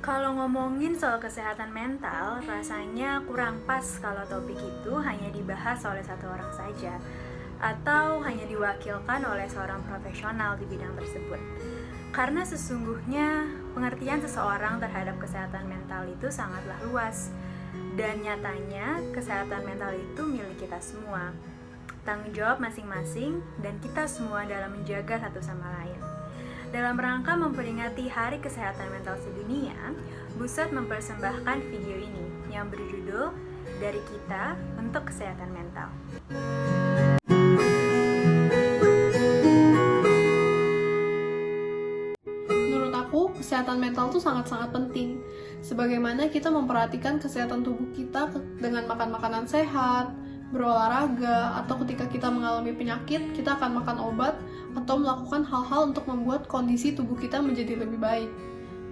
Kalau ngomongin soal kesehatan mental, rasanya kurang pas kalau topik itu hanya dibahas oleh satu orang saja atau hanya diwakilkan oleh seorang profesional di bidang tersebut. Karena sesungguhnya pengertian seseorang terhadap kesehatan mental itu sangatlah luas. Dan nyatanya kesehatan mental itu milik kita semua. Tanggung jawab masing-masing dan kita semua dalam menjaga satu sama lain. Dalam rangka memperingati Hari Kesehatan Mental Sedunia, Buset mempersembahkan video ini yang berjudul Dari Kita untuk Kesehatan Mental. Menurut aku, kesehatan mental tuh sangat-sangat penting. Sebagaimana kita memperhatikan kesehatan tubuh kita dengan makan makanan sehat, berolahraga, atau ketika kita mengalami penyakit, kita akan makan obat atau melakukan hal-hal untuk membuat kondisi tubuh kita menjadi lebih baik.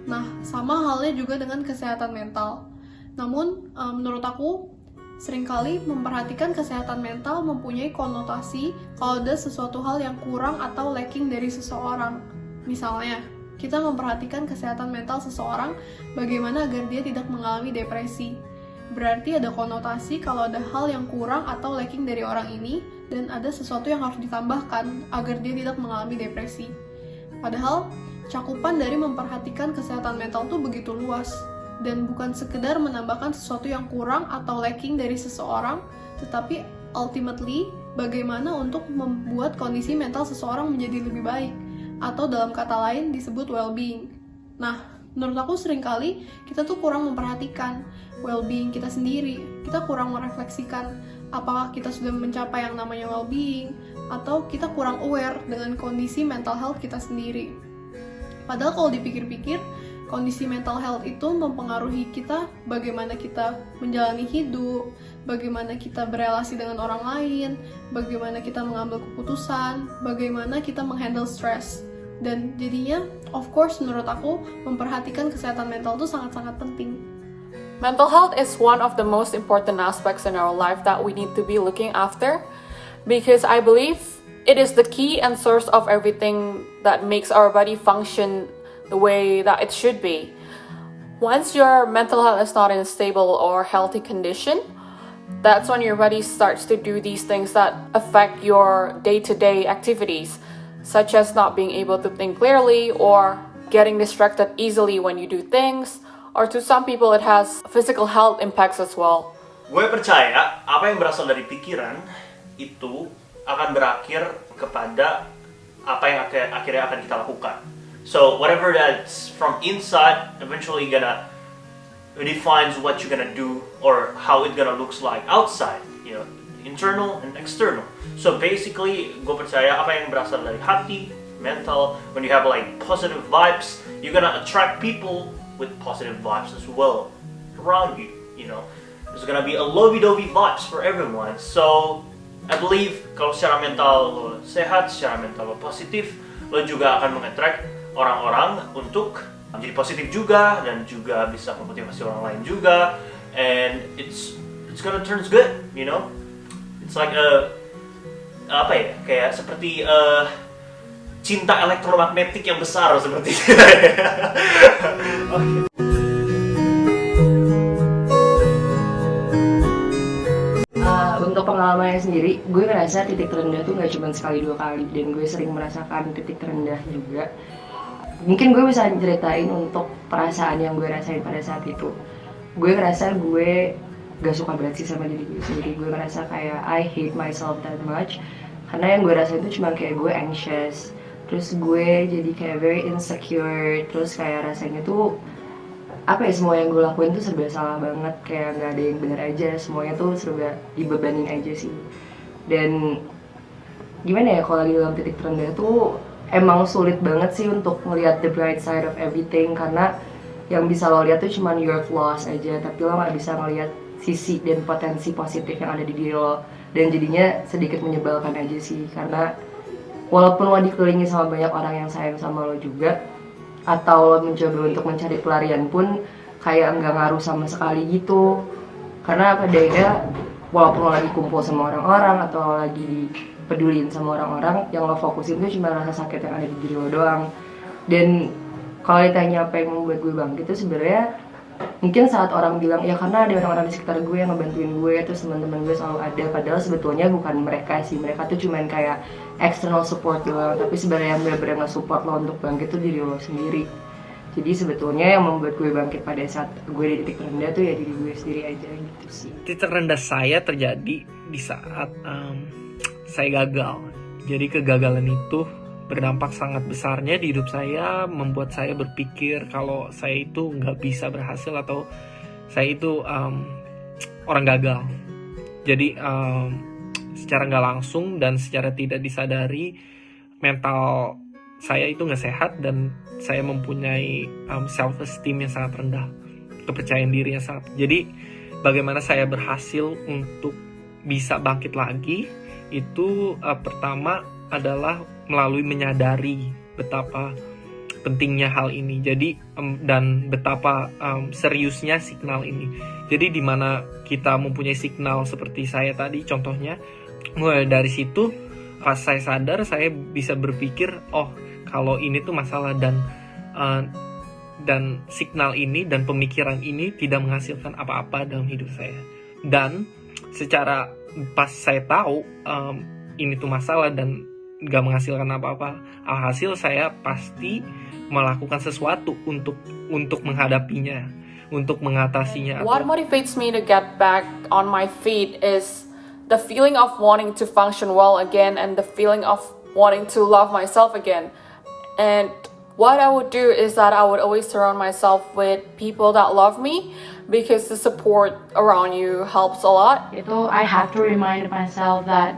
Nah, sama halnya juga dengan kesehatan mental. Namun, menurut aku, seringkali memperhatikan kesehatan mental mempunyai konotasi kalau ada sesuatu hal yang kurang atau lacking dari seseorang. Misalnya, kita memperhatikan kesehatan mental seseorang bagaimana agar dia tidak mengalami depresi. Berarti ada konotasi kalau ada hal yang kurang atau lacking dari orang ini dan ada sesuatu yang harus ditambahkan agar dia tidak mengalami depresi. Padahal, cakupan dari memperhatikan kesehatan mental itu begitu luas dan bukan sekedar menambahkan sesuatu yang kurang atau lacking dari seseorang, tetapi ultimately bagaimana untuk membuat kondisi mental seseorang menjadi lebih baik atau dalam kata lain disebut well-being. Nah, menurut aku seringkali kita tuh kurang memperhatikan well-being kita sendiri. Kita kurang merefleksikan apakah kita sudah mencapai yang namanya well-being atau kita kurang aware dengan kondisi mental health kita sendiri. Padahal kalau dipikir-pikir, kondisi mental health itu mempengaruhi kita bagaimana kita menjalani hidup, bagaimana kita berelasi dengan orang lain, bagaimana kita mengambil keputusan, bagaimana kita menghandle stres. Dan jadinya, of course, menurut aku, memperhatikan kesehatan mental itu sangat-sangat penting. Mental health is one of the most important aspects in our life that we need to be looking after because I believe it is the key and source of everything that makes our body function the way that it should be. Once your mental health is not in a stable or healthy condition, that's when your body starts to do these things that affect your day-to-day activities, such as not being able to think clearly or getting distracted easily when you do things, or to some people it has physical health impacts as well. Gue percaya apa yang berasal dari pikiran itu akan berakhir kepada apa yang akhirnya akan kita lakukan. So whatever that's from inside eventually gonna defines what you're gonna do or how it gonna looks like outside, you know, internal and external. So basically, gue percaya apa yang berasal dari hati, mental, when you have like positive vibes, you're gonna attract people with positive vibes as well around you, you know. There's gonna be a lovey-dovey vibes for everyone. So I believe kalau secara mental lo sehat, secara mental lo positif, lo juga akan mengattract orang-orang untuk menjadi positif juga dan juga bisa memotivasi orang lain juga, and it's gonna turn good, you know. It's like apa ya, kayak seperti cinta elektromagnetik yang besar seperti itu. Okay. Untuk pengalamannya sendiri, gue ngerasa titik terendah tuh gak cuma sekali dua kali, dan gue sering merasakan titik terendah juga. Mungkin gue bisa ceritain untuk perasaan yang gue rasain pada saat itu. Gue ngerasa gue gak suka banget sih sama diri gue sendiri. Gue ngerasa kayak I hate myself that much, karena yang gue rasain itu cuma kayak gue anxious, terus gue jadi kayak very insecure, terus kayak rasanya tuh apa ya, semua yang gue lakuin tuh serba salah banget, kayak nggak ada yang benar aja, semuanya tuh serba dibebanin aja sih. Dan gimana ya, kalau lagi dalam titik terendah tuh emang sulit banget sih untuk ngelihat the bright side of everything, karena yang bisa lo lihat tuh cuma your flaws aja, tapi lo nggak bisa ngelihat sisi dan potensi positif yang ada di diri lo. Dan jadinya sedikit menyebalkan aja sih, karena walaupun lo dikelilingi sama banyak orang yang sayang sama lo juga, atau lo mencoba untuk mencari pelarian pun kayak nggak ngaruh sama sekali gitu. Karena pada akhirnya walaupun lo lagi kumpul sama orang-orang atau lo lagi dipedulin sama orang-orang, yang lo fokusin tuh cuma rasa sakit yang ada di diri lo doang. Dan Kalau ditanya apa yang membuat gue bangkit itu sebenarnya mungkin saat orang bilang ya karena ada orang-orang di sekitar gue yang ngebantuin gue, terus teman-teman gue selalu ada, padahal sebetulnya bukan mereka sih, mereka tuh cuman kayak external support doang, tapi sebenarnya yang benar-benar nge-support lo untuk bangkit tuh diri lo sendiri. Jadi sebetulnya yang membuat gue bangkit pada saat gue di titik rendah tuh ya diri gue sendiri aja gitu sih. Titik rendah saya terjadi di saat saya gagal. Jadi kegagalan itu berdampak sangat besarnya di hidup saya, membuat saya berpikir kalau saya itu nggak bisa berhasil atau saya itu orang gagal. Jadi secara nggak langsung dan secara tidak disadari mental saya itu nggak sehat dan saya mempunyai self esteem yang sangat rendah, kepercayaan diri yang sangat. Jadi bagaimana saya berhasil untuk bisa bangkit lagi itu pertama adalah melalui menyadari betapa pentingnya hal ini. Jadi dan betapa seriusnya signal ini. Jadi di mana kita mempunyai signal seperti saya tadi contohnya, mulai dari situ pas saya sadar saya bisa berpikir oh kalau ini tuh masalah dan signal ini dan pemikiran ini tidak menghasilkan apa-apa dalam hidup saya. Dan secara pas saya tahu ini tuh masalah dan gak menghasilkan apa-apa, alhasil saya pasti melakukan sesuatu untuk menghadapinya, untuk mengatasinya. What motivates me to get back on my feet is the feeling of wanting to function well again and the feeling of wanting to love myself again. And what I would do is that I would always surround myself with people that love me because the support around you helps a lot. Itu I have to remind myself that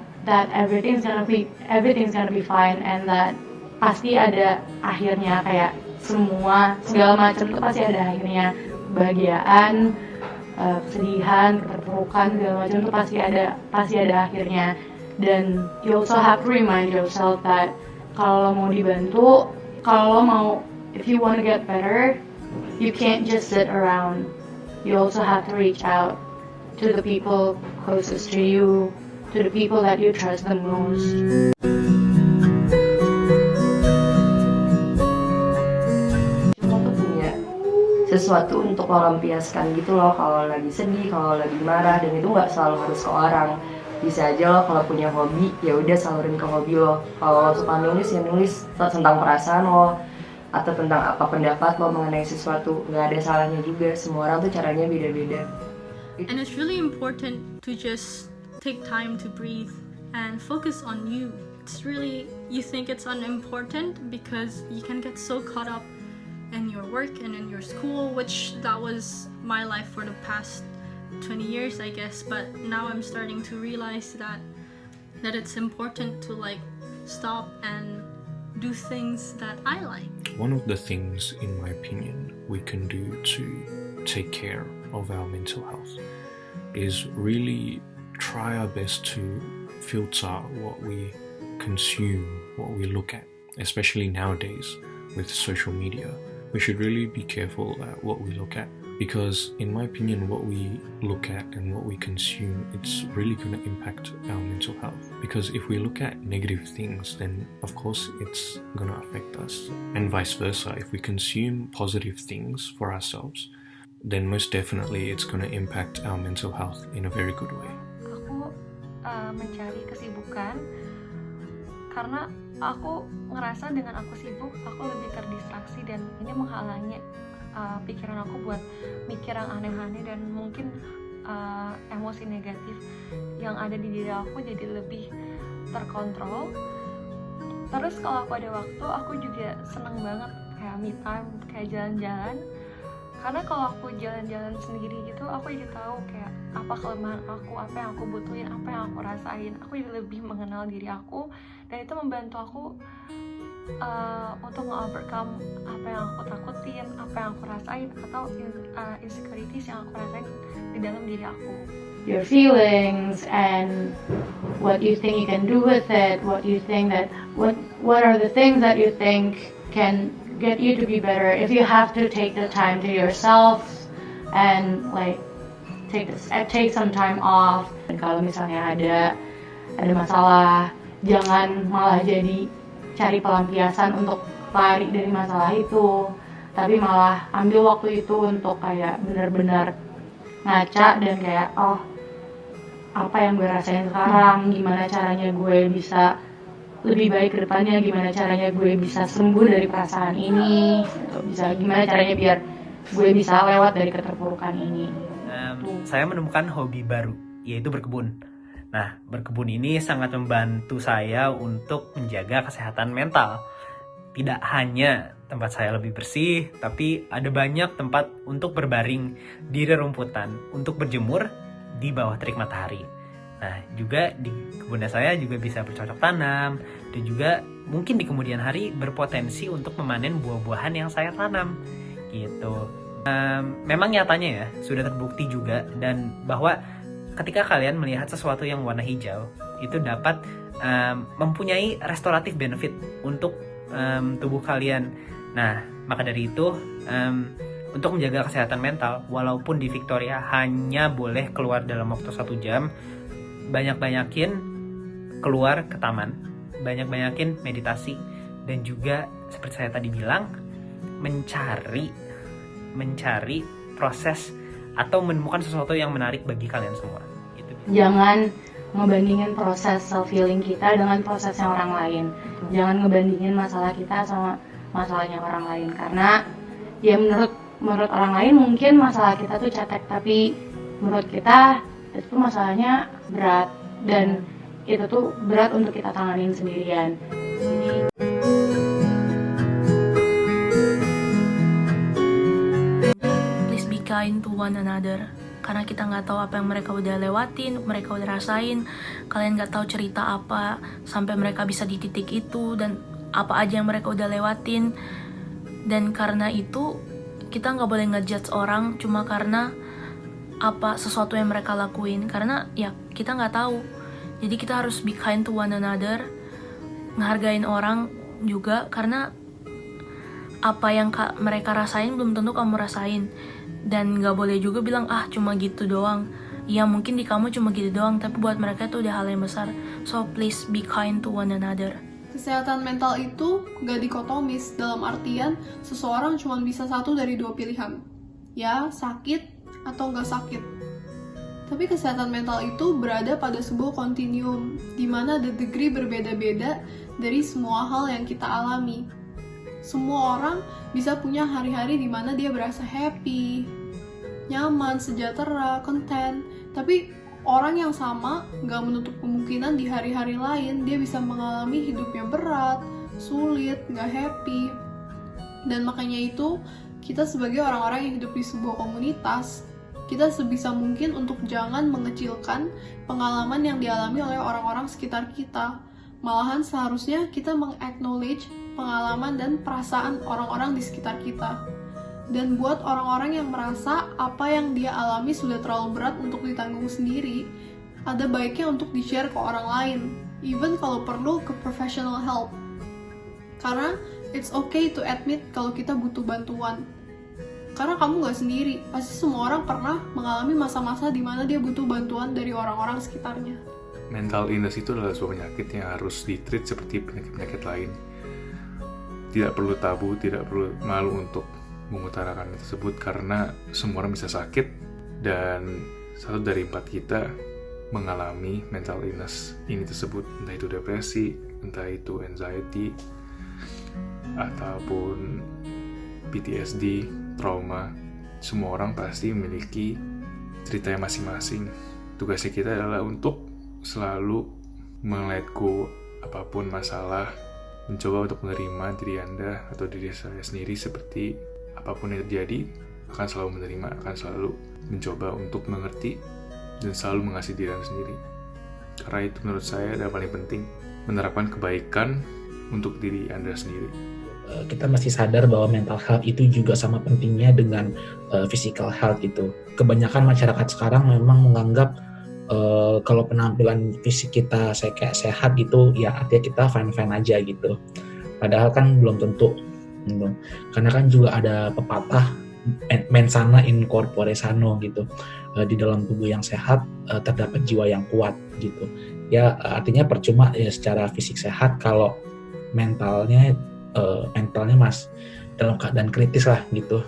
everything's gonna be fine and that pasti ada akhirnya, kayak segala macam tuh pasti ada akhirnya, kebahagiaan, kesedihan, keterpurukan, segala macam tuh pasti ada akhirnya. Dan you also have to remind yourself that kalau lo mau dibantu, if you want to get better, you can't just sit around. You also have to reach out to the people closest to you, to the people that you trust the most. Lo tuh punya sesuatu untuk lo lampiaskan gitu loh, kalau lagi sedih, kalau lagi marah, dan itu nggak selalu harus ke orang. Bisa aja lo kalau punya hobi, ya udah salurin ke hobi lo. Kalau lo suka nulis, ya nulis tentang perasaan lo atau tentang apa pendapat lo mengenai sesuatu. Nggak ada salahnya juga, semua orang tuh caranya beda-beda. And it's really important to just take time to breathe and focus on you. It's really, you think it's unimportant because you can get so caught up in your work and in your school, which that was my life for the past 20 years, I guess. But now I'm starting to realize that it's important to like stop and do things that I like. One of the things, in my opinion, we can do to take care of our mental health is really try our best to filter what we consume, what we look at, especially nowadays with social media. We should really be careful at what we look at, because in my opinion what we look at and what we consume, it's really going to impact our mental health. Because if we look at negative things, then of course it's going to affect us, and vice versa. If we consume positive things for ourselves, then most definitely it's going to impact our mental health in a very good way. Mencari kesibukan karena aku ngerasa dengan aku sibuk aku lebih terdistraksi dan ini menghalangi pikiran aku buat mikir yang aneh-aneh dan mungkin emosi negatif yang ada di diri aku jadi lebih terkontrol. Terus kalau aku ada waktu aku juga seneng banget kayak me time, kayak jalan-jalan. Karena kalau aku jalan-jalan sendiri gitu, aku jadi tahu kayak apa kelemahan aku, apa yang aku butuhin, apa yang aku rasain. Aku jadi lebih mengenal diri aku, dan itu membantu aku untuk nge-overcome apa yang aku takutin, apa yang aku rasain, atau insecurities yang aku rasain di dalam diri aku. Your feelings and what you think you can do with it, what are the things that you think can get you to be better. If you have to take the time to yourself and like take some time off. Dan kalau misalnya ada masalah, jangan malah jadi cari pelampiasan untuk lari dari masalah itu. tapi malah ambil waktu itu untuk kayak benar-benar ngaca dan kayak oh apa yang gue rasain sekarang, gimana caranya gue bisa lebih baik ke depannya, gimana caranya gue bisa sembuh dari perasaan ini, gitu. Bisa gimana caranya biar gue bisa lewat dari keterpurukan ini. Saya menemukan hobi baru, yaitu berkebun. Nah, berkebun ini sangat membantu saya untuk menjaga kesehatan mental. Tidak hanya tempat saya lebih bersih, tapi ada banyak tempat untuk berbaring di rerumputan, untuk berjemur di bawah terik matahari. Nah, juga di kebun saya juga bisa bercocok tanam, dan juga mungkin di kemudian hari berpotensi untuk memanen buah-buahan yang saya tanam, gitu. Memang nyatanya ya, sudah terbukti juga, dan bahwa ketika kalian melihat sesuatu yang warna hijau, itu dapat mempunyai restoratif benefit untuk tubuh kalian. Nah, maka dari itu, untuk menjaga kesehatan mental, walaupun di Victoria hanya boleh keluar dalam waktu 1 jam, banyak-banyakin keluar ke taman, banyak-banyakin meditasi, dan juga seperti saya tadi bilang, mencari proses atau menemukan sesuatu yang menarik bagi kalian semua. Gitu. Jangan ngebandingin proses self healing kita dengan prosesnya orang lain. Jangan ngebandingin masalah kita sama masalahnya orang lain, karena ya menurut orang lain mungkin masalah kita tuh cetek, tapi menurut kita itu masalahnya berat, dan itu tuh berat untuk kita tanganin sendirian. Please be kind to one another, karena kita nggak tahu apa yang mereka udah lewatin, mereka udah rasain. Kalian nggak tahu cerita apa sampai mereka bisa di titik itu, dan apa aja yang mereka udah lewatin. Dan karena itu kita nggak boleh ngejudge orang cuma karena apa sesuatu yang mereka lakuin, karena ya kita nggak tahu. Jadi kita harus be kind to one another, ngehargain orang juga, karena apa yang mereka rasain belum tentu kamu rasain. Dan nggak boleh juga bilang cuma gitu doang. Ya mungkin di kamu cuma gitu doang, tapi buat mereka itu udah hal yang besar. So please be kind to one another. Kesehatan mental itu gak dikotomis, dalam artian seseorang cuma bisa satu dari 2 pilihan, ya sakit atau nggak sakit. Tapi kesehatan mental itu berada pada sebuah kontinuum, di mana the degree berbeda-beda dari semua hal yang kita alami. Semua orang bisa punya hari-hari di mana dia berasa happy, nyaman, sejahtera, content. Tapi orang yang sama nggak menutup kemungkinan di hari-hari lain dia bisa mengalami hidupnya berat, sulit, nggak happy. Dan makanya itu, kita sebagai orang-orang yang hidup di sebuah komunitas, kita sebisa mungkin untuk jangan mengecilkan pengalaman yang dialami oleh orang-orang sekitar kita. Malahan seharusnya kita meng-acknowledge pengalaman dan perasaan orang-orang di sekitar kita. Dan buat orang-orang yang merasa apa yang dia alami sudah terlalu berat untuk ditanggung sendiri, ada baiknya untuk di-share ke orang lain, even kalau perlu ke professional help. Karena it's okay to admit kalau kita butuh bantuan. Karena kamu gak sendiri, pasti semua orang pernah mengalami masa-masa di mana dia butuh bantuan dari orang-orang sekitarnya. Mental illness itu adalah sebuah penyakit yang harus ditreat seperti penyakit-penyakit lain. Tidak perlu tabu, tidak perlu malu untuk mengutarakan tersebut, karena semua orang bisa sakit, dan 1 dari 4 kita mengalami mental illness ini tersebut, entah itu depresi, entah itu anxiety, ataupun PTSD, trauma. Semua orang pasti memiliki ceritanya masing-masing. Tugasnya kita adalah untuk selalu let go apapun masalah, mencoba untuk menerima diri Anda atau diri saya sendiri seperti apapun yang terjadi, akan selalu menerima, akan selalu mencoba untuk mengerti, dan selalu mengasihi diri Anda sendiri. Karena itu menurut saya adalah paling penting, menerapkan kebaikan untuk diri Anda sendiri. Kita masih sadar bahwa mental health itu juga sama pentingnya dengan physical health gitu. Kebanyakan masyarakat sekarang memang menganggap kalau penampilan fisik kita kayak sehat gitu, ya artinya kita fine-fine aja gitu. Padahal kan belum tentu gitu. Karena kan juga ada pepatah mens sana in corpore sano gitu. Di dalam tubuh yang sehat terdapat jiwa yang kuat gitu. Ya artinya percuma ya secara fisik sehat kalau mentalnya mentalnya dalam keadaan kritis lah gitu.